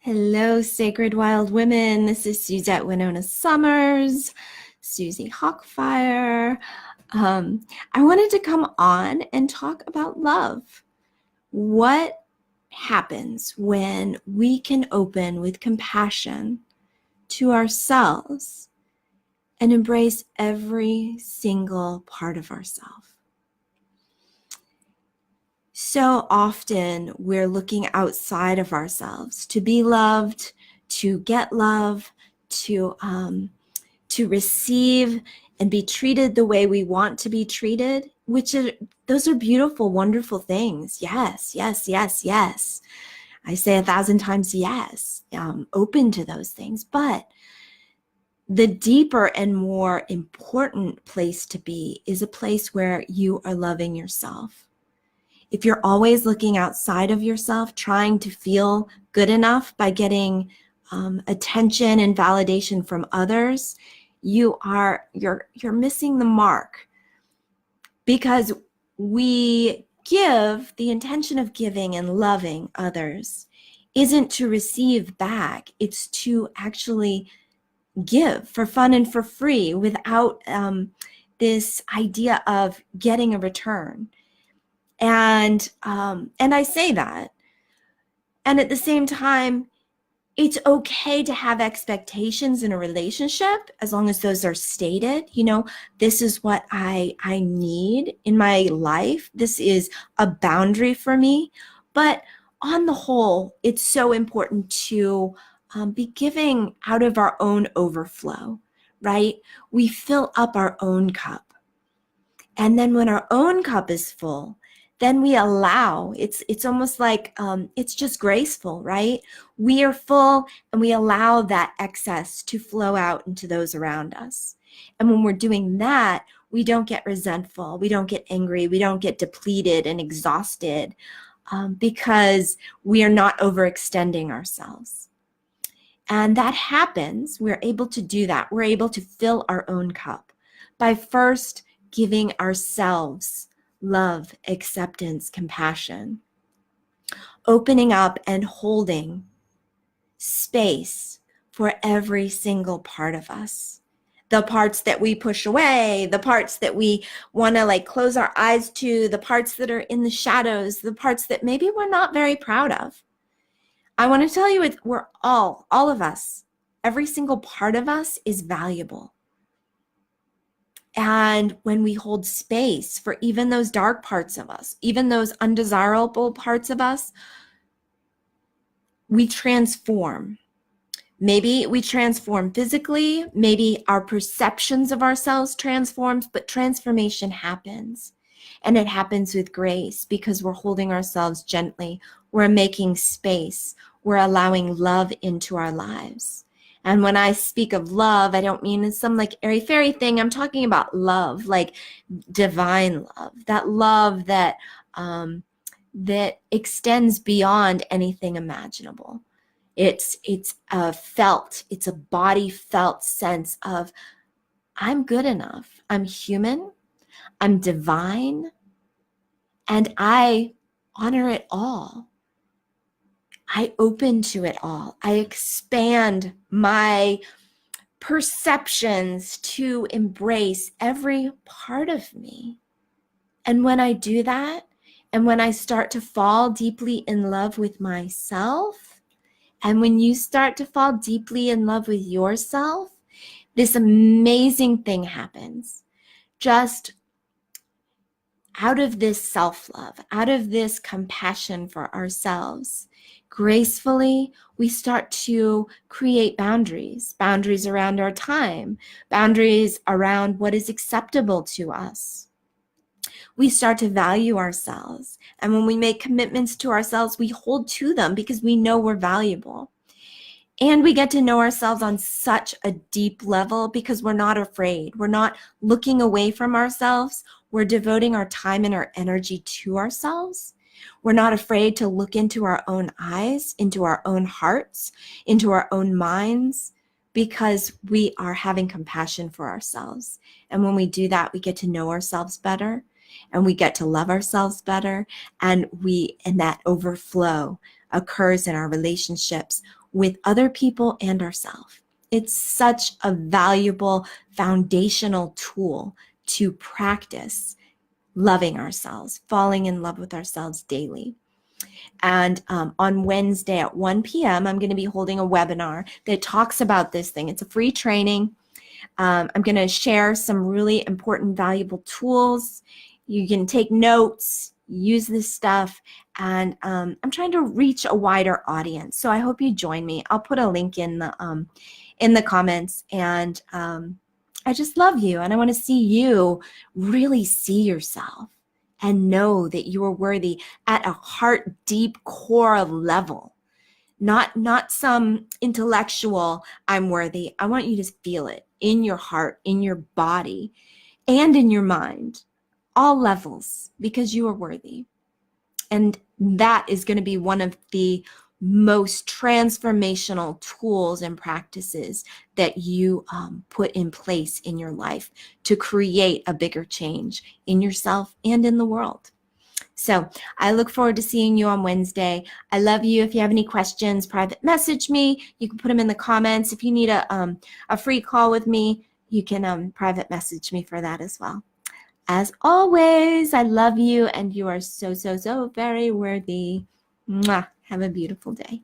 Hello, Sacred Wild Women. This is Suzette Winona Summers, Susie Hawkfire. I wanted to come on and talk about love. What happens when we can open with compassion to ourselves and embrace every single part of ourselves? So often we're looking outside of ourselves to be loved, to get love, to receive and be treated the way we want to be treated, those are beautiful, wonderful things. Yes, yes, yes, yes. I say 1,000 times yes, open to those things. But the deeper and more important place to be is a place where you are loving yourself. If you're always looking outside of yourself, trying to feel good enough by getting attention and validation from others, you're missing the mark. Because the intention of giving and loving others isn't to receive back, it's to actually give for fun and for free without this idea of getting a return. And I say that. And at the same time, it's okay to have expectations in a relationship as long as those are stated. This is what I need in my life. This is a boundary for me. But on the whole, it's so important to be giving out of our own overflow, right? We fill up our own cup. And then when our own cup is full, then we allow, it's almost like it's just graceful, right? We are full and we allow that excess to flow out into those around us. And when we're doing that, we don't get resentful, we don't get angry, we don't get depleted and exhausted because we are not overextending ourselves. And that happens, we're able to do that. We're able to fill our own cup by first giving ourselves love, acceptance, compassion, opening up and holding space for every single part of us. The parts that we push away, the parts that we want to close our eyes to, the parts that are in the shadows, the parts that maybe we're not very proud of. I want to tell you, we're all of us, every single part of us is valuable. And when we hold space for even those dark parts of us, even those undesirable parts of us, we transform. Maybe we transform physically, maybe our perceptions of ourselves transforms, but transformation happens. And it happens with grace because we're holding ourselves gently. We're making space. We're allowing love into our lives. And when I speak of love, I don't mean it's some airy-fairy thing. I'm talking about love, like divine love, that love that extends beyond anything imaginable. It's a body felt sense of I'm good enough. I'm human. I'm divine. And I honor it all. I open to it all. I expand my perceptions to embrace every part of me. And when I do that, and when I start to fall deeply in love with myself, and when you start to fall deeply in love with yourself, this amazing thing happens. Just out of this self-love, out of this compassion for ourselves, gracefully, we start to create boundaries around our time, boundaries around what is acceptable to us. We start to value ourselves. And when we make commitments to ourselves, we hold to them because we know we're valuable. And we get to know ourselves on such a deep level because we're not afraid. We're not looking away from ourselves. We're devoting our time and our energy to ourselves. We're not afraid to look into our own eyes, into our own hearts, into our own minds, because we are having compassion for ourselves. And when we do that, we get to know ourselves better, and we get to love ourselves better, and that overflow occurs in our relationships with other people and ourselves. It's such a valuable foundational tool to practice loving ourselves, falling in love with ourselves daily. And on Wednesday at 1 p.m., I'm going to be holding a webinar that talks about this thing. It's a free training. I'm going to share some really important, valuable tools. You can take notes, use this stuff, and I'm trying to reach a wider audience. So I hope you join me. I'll put a link in the comments, and I just love you, and I want to see you really see yourself and know that you are worthy at a heart deep core level. Not some intellectual I'm worthy. I want you to feel it in your heart, in your body, and in your mind, all levels, because you are worthy. And that is going to be one of the most transformational tools and practices that you put in place in your life to create a bigger change in yourself and in the world. So I look forward to seeing you on Wednesday. I love you. If you have any questions, private message me. You can put them in the comments. If you need a free call with me, you can private message me for that as well. As always, I love you, and you are so, so, so very worthy. Mwah. Have a beautiful day.